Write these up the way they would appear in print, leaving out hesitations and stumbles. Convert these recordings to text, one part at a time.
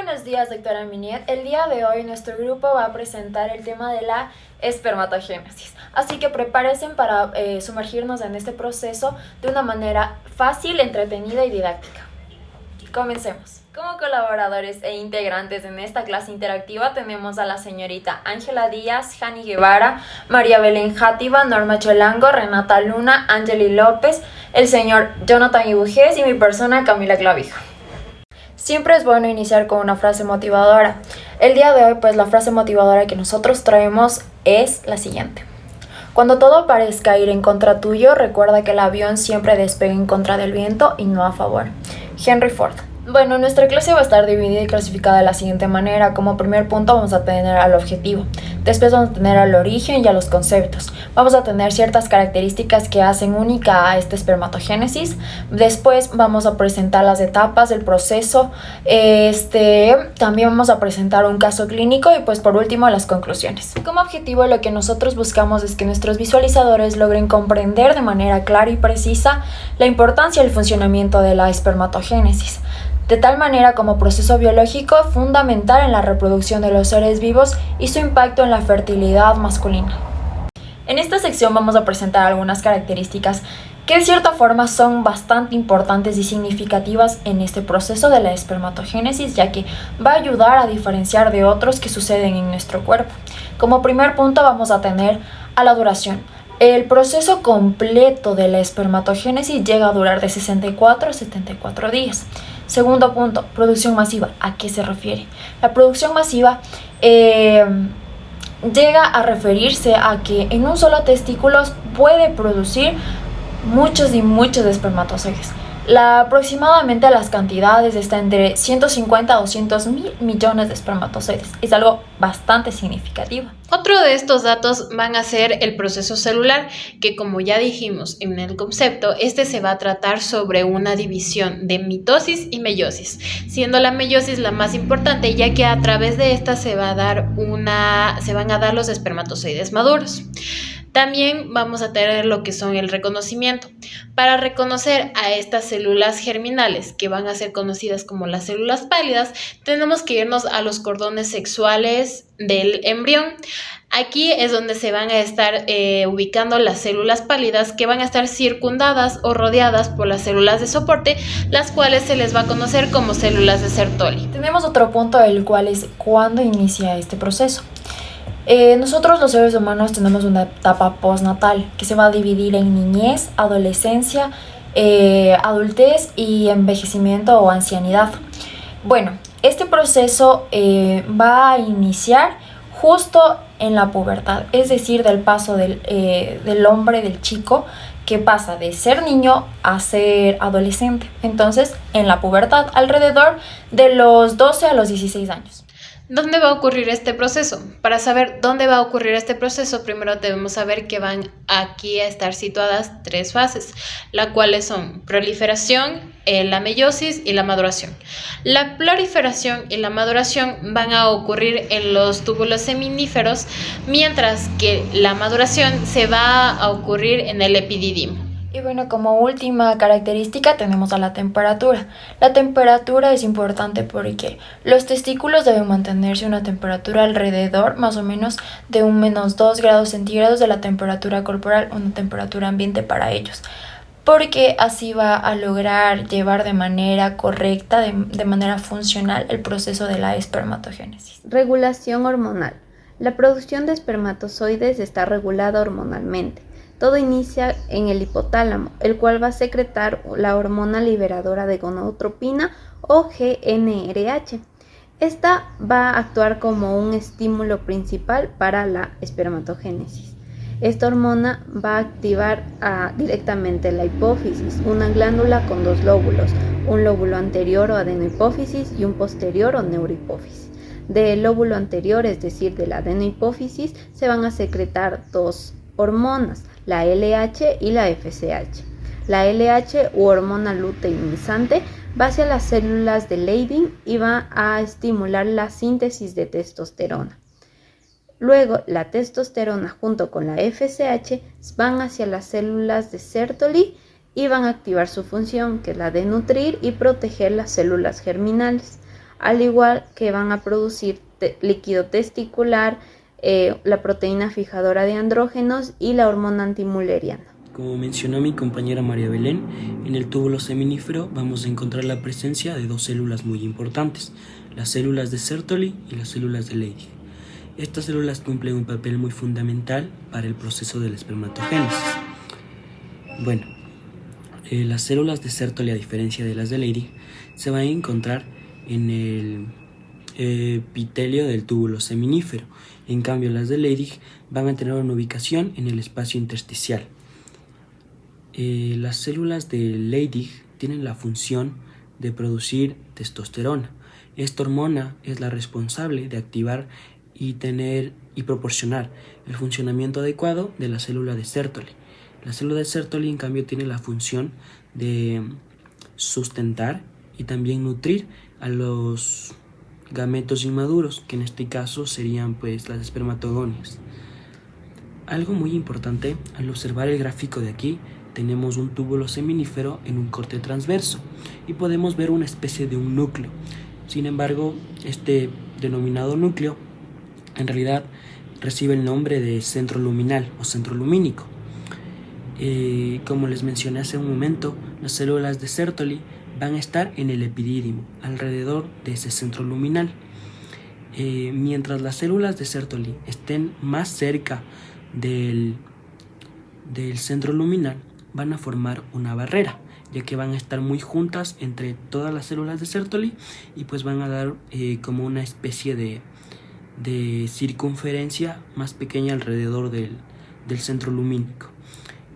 buenos días, doctora Miniet. El día de hoy nuestro grupo va a presentar el tema de la espermatogénesis. Así que prepárense para sumergirnos en este proceso de una manera fácil, entretenida y didáctica. Comencemos. Como colaboradores e integrantes en esta clase interactiva tenemos a la señorita Ángela Díaz, Jani Guevara, María Belén Játiva, Norma Cholango, Renata Luna, Angeli López, el señor Jonathan Ibujés y mi persona Camila Clavijo. Siempre es bueno iniciar con una frase motivadora. El día de hoy, pues la frase motivadora que nosotros traemos es la siguiente. Cuando todo parezca ir en contra tuyo, recuerda que el avión siempre despega en contra del viento y no a favor. Henry Ford. Bueno, nuestra clase va a estar dividida y clasificada de la siguiente manera. Como primer punto vamos a tener al objetivo, después vamos a tener al origen y a los conceptos. Vamos a tener ciertas características que hacen única a esta espermatogénesis. Después vamos a presentar las etapas del proceso. También vamos a presentar un caso clínico y pues por último las conclusiones. Como objetivo lo que nosotros buscamos es que nuestros visualizadores logren comprender de manera clara y precisa la importancia y el funcionamiento de la espermatogénesis, de tal manera como proceso biológico fundamental en la reproducción de los seres vivos y su impacto en la fertilidad masculina. En esta sección vamos a presentar algunas características que de cierta forma son bastante importantes y significativas en este proceso de la espermatogénesis, ya que va a ayudar a diferenciar de otros que suceden en nuestro cuerpo. Como primer punto vamos a tener a la duración. El proceso completo de la espermatogénesis llega a durar de 64 a 74 días. Segundo punto, producción masiva. ¿A qué se refiere? La producción masiva llega a referirse a que en un solo testículo puede producir muchos y muchos espermatozoides. Aproximadamente las cantidades están entre 150 a 200 mil millones de espermatozoides. Es algo bastante significativo. Otro de estos datos van a ser el proceso celular, que como ya dijimos en el concepto, se va a tratar sobre una división de mitosis y meiosis, siendo la meiosis la más importante, ya que a través de esta se van a dar los espermatozoides maduros. También vamos a tener lo que son el reconocimiento. Para reconocer a estas células germinales, que van a ser conocidas como las células pálidas, tenemos que irnos a los cordones sexuales del embrión. Aquí es donde se van a estar ubicando las células pálidas, que van a estar circundadas o rodeadas por las células de soporte, las cuales se les va a conocer como células de Sertoli. Tenemos otro punto, el cual es cuándo inicia este proceso. Nosotros los seres humanos tenemos una etapa postnatal que se va a dividir en niñez, adolescencia, adultez y envejecimiento o ancianidad. Bueno, este proceso va a iniciar justo en la pubertad, es decir, del paso del hombre, del chico, que pasa de ser niño a ser adolescente. Entonces, en la pubertad, alrededor de los 12 a los 16 años. ¿Dónde va a ocurrir este proceso? Para saber dónde va a ocurrir este proceso, primero debemos saber que van aquí a estar situadas 3 fases, las cuales son proliferación, la meiosis y la maduración. La proliferación y la maduración van a ocurrir en los túbulos seminíferos, mientras que la maduración se va a ocurrir en el epididimo. Y bueno, como última característica tenemos a la temperatura. La temperatura es importante porque los testículos deben mantenerse a una temperatura alrededor más o menos de un -2 grados centígrados de la temperatura corporal, una temperatura ambiente para ellos, porque así va a lograr llevar de manera correcta, de manera funcional, el proceso de la espermatogénesis. Regulación hormonal. La producción de espermatozoides está regulada hormonalmente. Todo inicia en el hipotálamo, el cual va a secretar la hormona liberadora de gonadotropina o GnRH. Esta va a actuar como un estímulo principal para la espermatogénesis. Esta hormona va a activar directamente la hipófisis, una glándula con 2 lóbulos, un lóbulo anterior o adenohipófisis y un posterior o neurohipófisis. Del lóbulo anterior, es decir, de la adenohipófisis, se van a secretar 2 hormonas, la LH y la FSH. La LH u hormona luteinizante va hacia las células de Leydig y va a estimular la síntesis de testosterona. Luego, la testosterona junto con la FSH van hacia las células de Sertoli y van a activar su función, que es la de nutrir y proteger las células germinales. al igual que van a producir líquido testicular, la proteína fijadora de andrógenos y la hormona antimuleriana. Como mencionó mi compañera María Belén, en el túbulo seminífero vamos a encontrar la presencia de dos células muy importantes, las células de Sertoli y las células de Leydig. Estas células cumplen un papel muy fundamental para el proceso de la espermatogénesis. Bueno, las células de Sertoli, a diferencia de las de Leydig, se van a encontrar en el epitelio del túbulo seminífero. En cambio, las de Leydig van a tener una ubicación en el espacio intersticial. Las células de Leydig tienen la función de producir testosterona. Esta hormona es la responsable de activar y proporcionar el funcionamiento adecuado de la célula de Sertoli. La célula de Sertoli, en cambio, tiene la función de sustentar y también nutrir a los gametos inmaduros, que en este caso serían pues las espermatogonias. Algo muy importante, al observar el gráfico de aquí, tenemos un túbulo seminífero en un corte transverso y podemos ver una especie de un núcleo. Sin embargo, este denominado núcleo en realidad recibe el nombre de centro luminal o centro lumínico. Como les mencioné hace un momento, las células de Sertoli van a estar en el epidídimo, alrededor de ese centro luminal. Mientras las células de Sertoli estén más cerca del centro luminal, van a formar una barrera, ya que van a estar muy juntas entre todas las células de Sertoli y pues van a dar como una especie de circunferencia más pequeña alrededor del centro lumínico.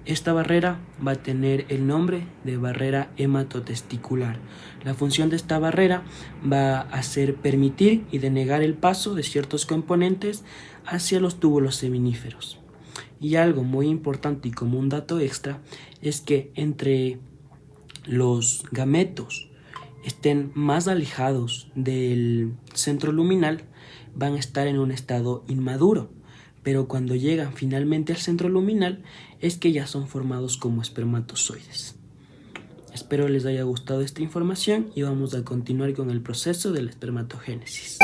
Esta barrera va a tener el nombre de barrera hematotesticular. La función de esta barrera va a ser permitir y denegar el paso de ciertos componentes hacia los túbulos seminíferos. Y algo muy importante y como un dato extra es que entre los gametos estén más alejados del centro luminal, van a estar en un estado inmaduro, pero cuando llegan finalmente al centro luminal es que ya son formados como espermatozoides. Espero les haya gustado esta información y vamos a continuar con el proceso de la espermatogénesis.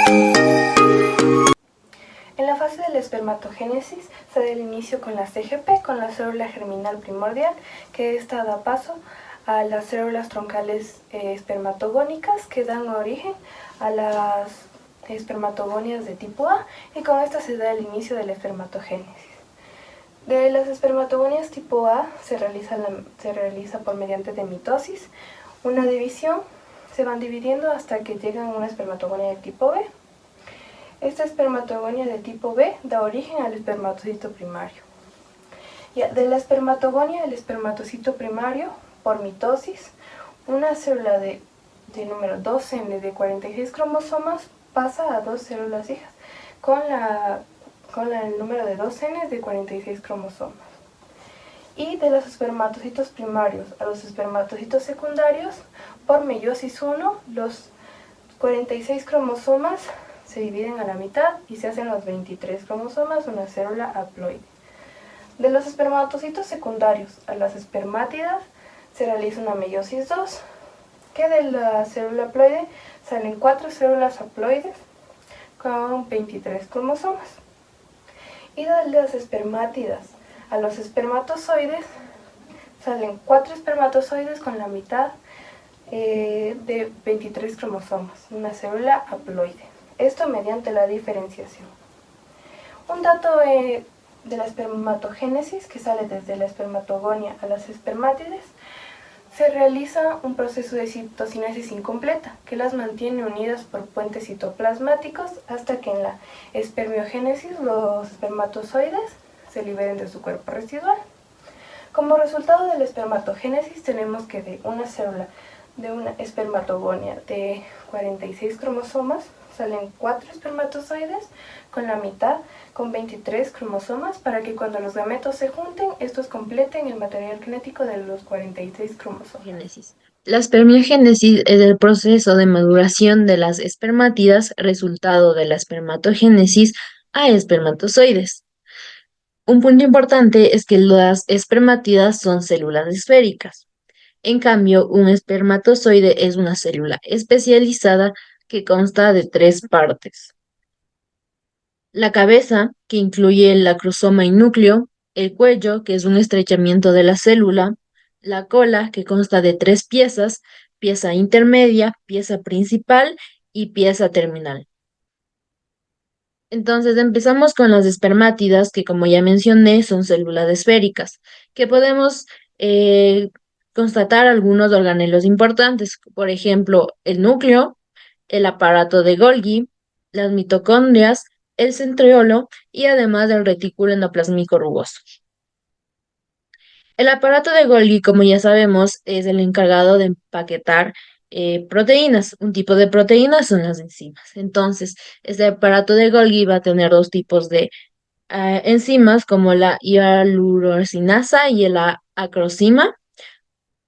En la fase de la espermatogénesis se da el inicio con la CGP, con la célula germinal primordial, que esta da paso a las células troncales espermatogónicas que dan origen a las espermatogonias de tipo A, y con esta se da el inicio de la espermatogénesis. De las espermatogonias tipo A se realiza por mediante de mitosis, una división, se van dividiendo hasta que llegan a una espermatogonia de tipo B. Esta espermatogonia de tipo B da origen al espermatocito primario. De la espermatogonia al espermatocito primario, por mitosis, una célula de número 2N de 46 cromosomas pasa a dos células hijas con el número de 2N de 46 cromosomas. Y de los espermatocitos primarios a los espermatocitos secundarios, por meiosis 1, los 46 cromosomas se dividen a la mitad y se hacen los 23 cromosomas, una célula haploide. De los espermatocitos secundarios a las espermátidas se realiza una meiosis 2, que de la célula haploide salen 4 células haploides con 23 cromosomas. Y de las espermátidas a los espermatozoides salen 4 espermatozoides con la mitad de 23 cromosomas, una célula haploide. Esto mediante la diferenciación. Un dato de la espermatogénesis que sale desde la espermatogonia a las espermátides, se realiza un proceso de citocinesis incompleta que las mantiene unidas por puentes citoplasmáticos hasta que en la espermiogénesis los espermatozoides se liberen de su cuerpo residual. Como resultado de la espermatogénesis tenemos que de una célula de una espermatogonia de 46 cromosomas salen 4 espermatozoides con la mitad con 23 cromosomas para que cuando los gametos se junten, estos completen el material genético de los 46 cromosomas. La espermiogénesis es el proceso de maduración de las espermátidas, resultado de la espermatogénesis a espermatozoides. Un punto importante es que las espermátidas son células esféricas. En cambio, un espermatozoide es una célula especializada que consta de 3 partes. La cabeza, que incluye el acrosoma y núcleo, el cuello, que es un estrechamiento de la célula, la cola, que consta de 3 piezas, pieza intermedia, pieza principal y pieza terminal. Entonces empezamos con las espermátidas, que como ya mencioné, son células esféricas, que podemos eh, constatar algunos organelos importantes, por ejemplo, el núcleo, el aparato de Golgi, las mitocondrias, el centriolo y además el retículo endoplásmico rugoso. El aparato de Golgi, como ya sabemos, es el encargado de empaquetar proteínas. Un tipo de proteínas son las enzimas. Entonces, este aparato de Golgi va a tener 2 tipos de enzimas, como la hialuronidasa y el acrosima,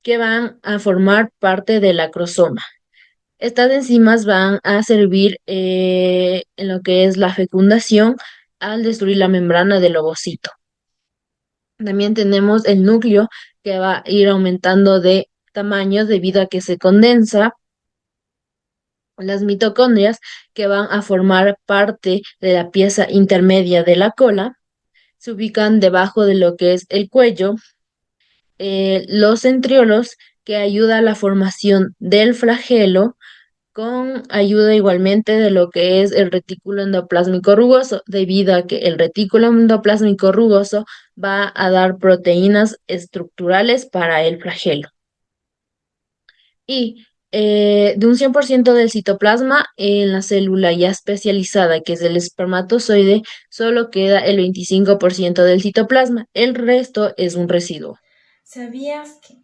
que van a formar parte del acrosoma. Estas enzimas van a servir en lo que es la fecundación al destruir la membrana del ovocito. También tenemos el núcleo, que va a ir aumentando de tamaño debido a que se condensa. Las mitocondrias, que van a formar parte de la pieza intermedia de la cola, se ubican debajo de lo que es el cuello. Los centriolos, que ayuda a la formación del flagelo, con ayuda igualmente de lo que es el retículo endoplásmico rugoso, debido a que el retículo endoplásmico rugoso va a dar proteínas estructurales para el flagelo. Y de un 100% del citoplasma, en la célula ya especializada, que es el espermatozoide, solo queda el 25% del citoplasma, el resto es un residuo. ¿Sabías que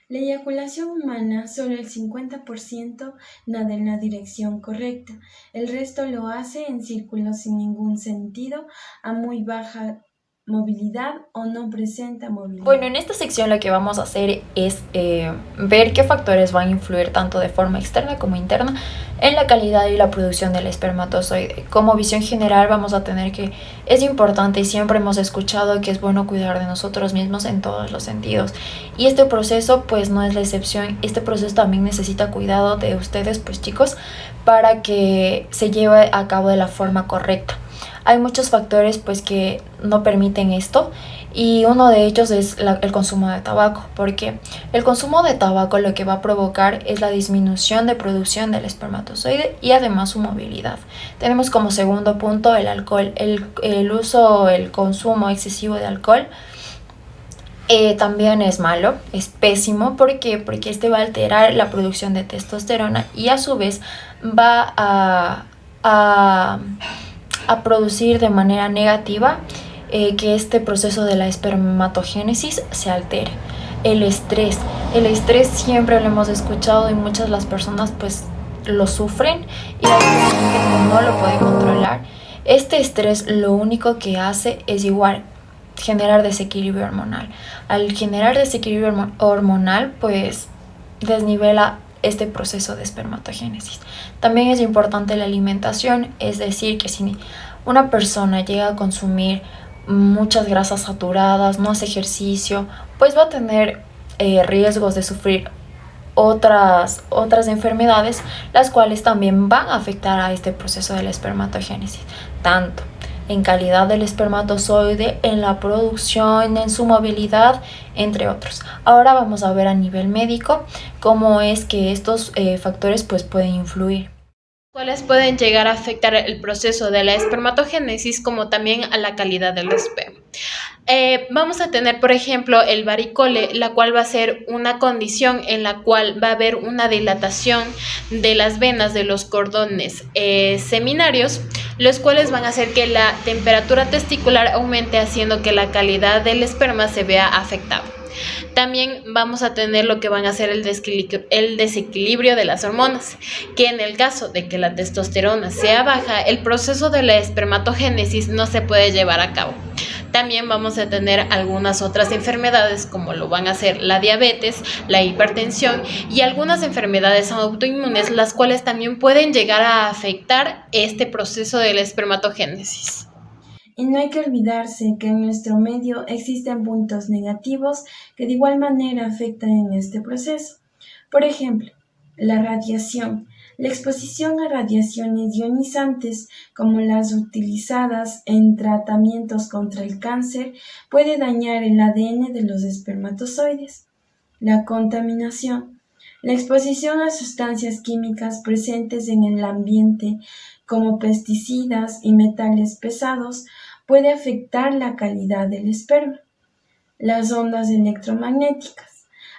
la eyaculación humana solo el 50% nada en la dirección correcta? El resto lo hace en círculos sin ningún sentido, a muy baja movilidad o no presenta movilidad. Bueno, en esta sección lo que vamos a hacer es ver qué factores van a influir tanto de forma externa como interna en la calidad y la producción del espermatozoide. Como visión general vamos a tener que es importante y siempre hemos escuchado que es bueno cuidar de nosotros mismos en todos los sentidos. Y este proceso pues no es la excepción. Este proceso también necesita cuidado de ustedes pues chicos para que se lleve a cabo de la forma correcta. Hay muchos factores pues que no permiten esto y uno de ellos es el consumo de tabaco, porque el consumo de tabaco lo que va a provocar es la disminución de producción del espermatozoide y además su movilidad. Tenemos como segundo punto el alcohol, el consumo excesivo de alcohol. También es malo, es pésimo. ¿Por qué? Porque este va a alterar la producción de testosterona y a su vez va a producir de manera negativa que este proceso de la espermatogénesis se altere. El estrés siempre lo hemos escuchado y muchas de las personas pues lo sufren y hay gente que no lo puede controlar. Este estrés lo único que hace es igual generar desequilibrio hormonal. Al generar desequilibrio hormonal pues desnivela este proceso de espermatogénesis. También es importante la alimentación, es decir, que si una persona llega a consumir muchas grasas saturadas, no hace ejercicio, pues va a tener riesgos de sufrir otras enfermedades, las cuales también van a afectar a este proceso de la espermatogénesis, tanto en calidad del espermatozoide, en la producción, en su movilidad, entre otros. Ahora vamos a ver a nivel médico cómo es que estos factores pues pueden influir. Cuáles pueden llegar a afectar el proceso de la espermatogénesis, como también a la calidad del esperma. Vamos a tener, por ejemplo, el varicole, la cual va a ser una condición en la cual va a haber una dilatación de las venas de los cordones seminarios, los cuales van a hacer que la temperatura testicular aumente, haciendo que la calidad del esperma se vea afectada. También vamos a tener lo que van a ser el desequilibrio de las hormonas, que en el caso de que la testosterona sea baja, el proceso de la espermatogénesis no se puede llevar a cabo. También vamos a tener algunas otras enfermedades, como lo van a ser la diabetes, la hipertensión y algunas enfermedades autoinmunes, las cuales también pueden llegar a afectar este proceso de la espermatogénesis. Y no hay que olvidarse que en nuestro medio existen puntos negativos que de igual manera afectan en este proceso. Por ejemplo, la radiación. La exposición a radiaciones ionizantes, como las utilizadas en tratamientos contra el cáncer, puede dañar el ADN de los espermatozoides. La contaminación. La exposición a sustancias químicas presentes en el ambiente, como pesticidas y metales pesados, puede afectar la calidad del esperma. Las ondas electromagnéticas.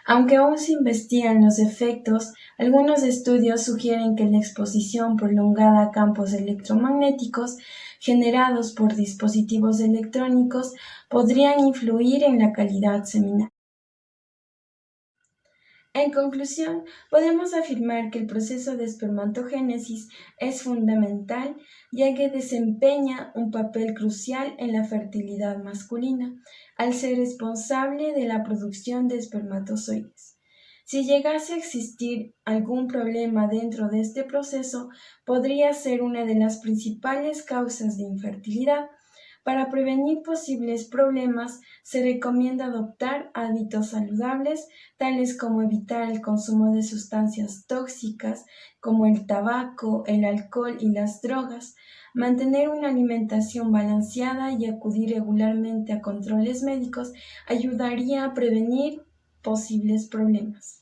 Aunque aún se investigan los efectos, algunos estudios sugieren que la exposición prolongada a campos electromagnéticos generados por dispositivos electrónicos podrían influir en la calidad seminal. En conclusión, podemos afirmar que el proceso de espermatogénesis es fundamental, ya que desempeña un papel crucial en la fertilidad masculina, al ser responsable de la producción de espermatozoides. Si llegase a existir algún problema dentro de este proceso, podría ser una de las principales causas de infertilidad. Para prevenir posibles problemas, se recomienda adoptar hábitos saludables, tales como evitar el consumo de sustancias tóxicas como el tabaco, el alcohol y las drogas, mantener una alimentación balanceada y acudir regularmente a controles médicos ayudaría a prevenir posibles problemas.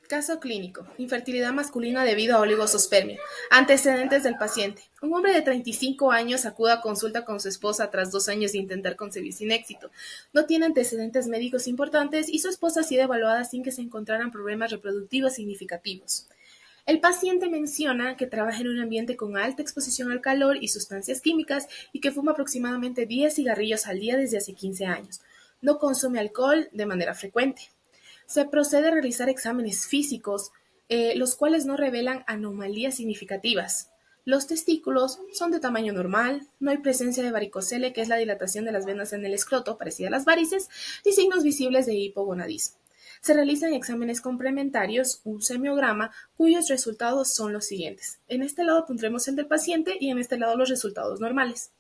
Caso clínico: infertilidad masculina debido a oligospermia. Antecedentes del paciente: un hombre de 35 años acude a consulta con su esposa tras 2 años de intentar concebir sin éxito. No tiene antecedentes médicos importantes y su esposa ha sido evaluada sin que se encontraran problemas reproductivos significativos. El paciente menciona que trabaja en un ambiente con alta exposición al calor y sustancias químicas y que fuma aproximadamente 10 cigarrillos al día desde hace 15 años. No consume alcohol de manera frecuente. Se procede a realizar exámenes físicos, los cuales no revelan anomalías significativas. Los testículos son de tamaño normal, no hay presencia de varicocele, que es la dilatación de las venas en el escroto, parecida a las varices, ni signos visibles de hipogonadismo. Se realizan exámenes complementarios, un semiograma, cuyos resultados son los siguientes. En este lado pondremos el del paciente y en este lado los resultados normales,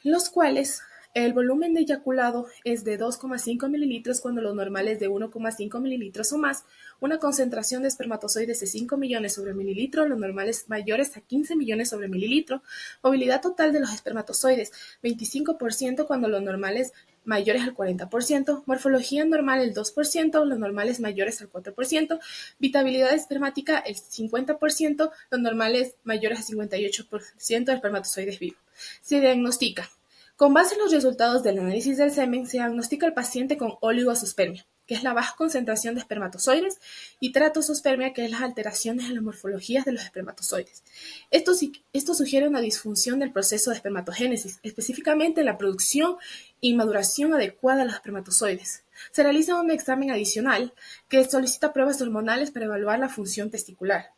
los cuales el volumen de eyaculado es de 2,5 mililitros cuando lo normal es de 1,5 mililitros o más, una concentración de espermatozoides de 5 millones sobre mililitro, lo normal es mayores a 15 millones sobre mililitro, movilidad total de los espermatozoides 25% cuando lo normal es mayores al 40%, morfología normal el 2%, lo normal es mayores al 4%, vitabilidad espermática el 50%, lo normal es mayores al 58% de espermatozoides vivos. Se diagnostica. Con base en los resultados del análisis del semen, se diagnostica al paciente con oligospermia, que es la baja concentración de espermatozoides, y teratospermia, que es las alteraciones en las morfologías de los espermatozoides. Esto sugiere una disfunción del proceso de espermatogénesis, específicamente la producción y maduración adecuada de los espermatozoides. Se realiza un examen adicional que solicita pruebas hormonales para evaluar la función testicular.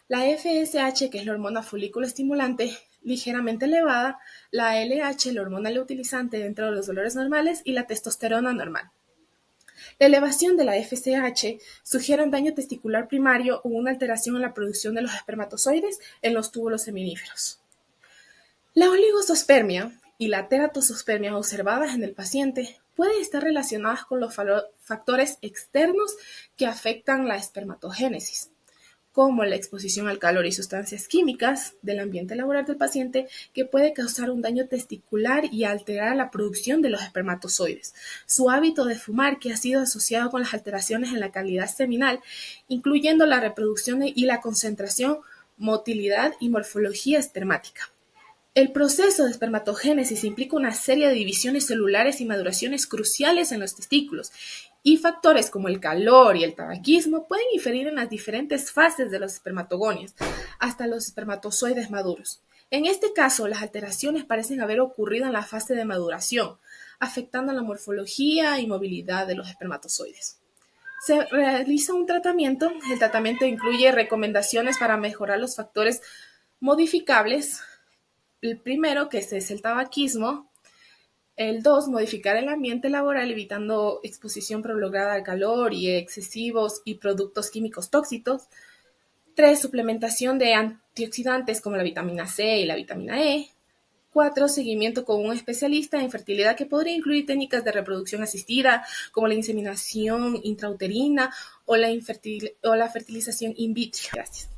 La FSH, que es la hormona folículo estimulante, ligeramente elevada, la LH, la hormona luteinizante dentro de los valores normales, y la testosterona normal. La elevación de la FSH sugiere un daño testicular primario o una alteración en la producción de los espermatozoides en los túbulos seminíferos. La oligospermia y la teratospermia observadas en el paciente pueden estar relacionadas con los factores externos que afectan la espermatogénesis, como la exposición al calor y sustancias químicas del ambiente laboral del paciente, que puede causar un daño testicular y alterar la producción de los espermatozoides. Su hábito de fumar, que ha sido asociado con las alteraciones en la calidad seminal, incluyendo la reproducción y la concentración, motilidad y morfología espermática. El proceso de espermatogénesis implica una serie de divisiones celulares y maduraciones cruciales en los testículos, y factores como el calor y el tabaquismo pueden inferir en las diferentes fases de los espermatogonios, hasta los espermatozoides maduros. En este caso, las alteraciones parecen haber ocurrido en la fase de maduración, afectando la morfología y movilidad de los espermatozoides. Se realiza un tratamiento. El tratamiento incluye recomendaciones para mejorar los factores modificables. El primero, que es el tabaquismo. El 2, modificar el ambiente laboral evitando exposición prolongada al calor y excesivos y productos químicos tóxicos. 3, suplementación de antioxidantes como la vitamina C y la vitamina E. 4, seguimiento con un especialista en fertilidad que podría incluir técnicas de reproducción asistida como la inseminación intrauterina o la fertilización in vitro. Gracias.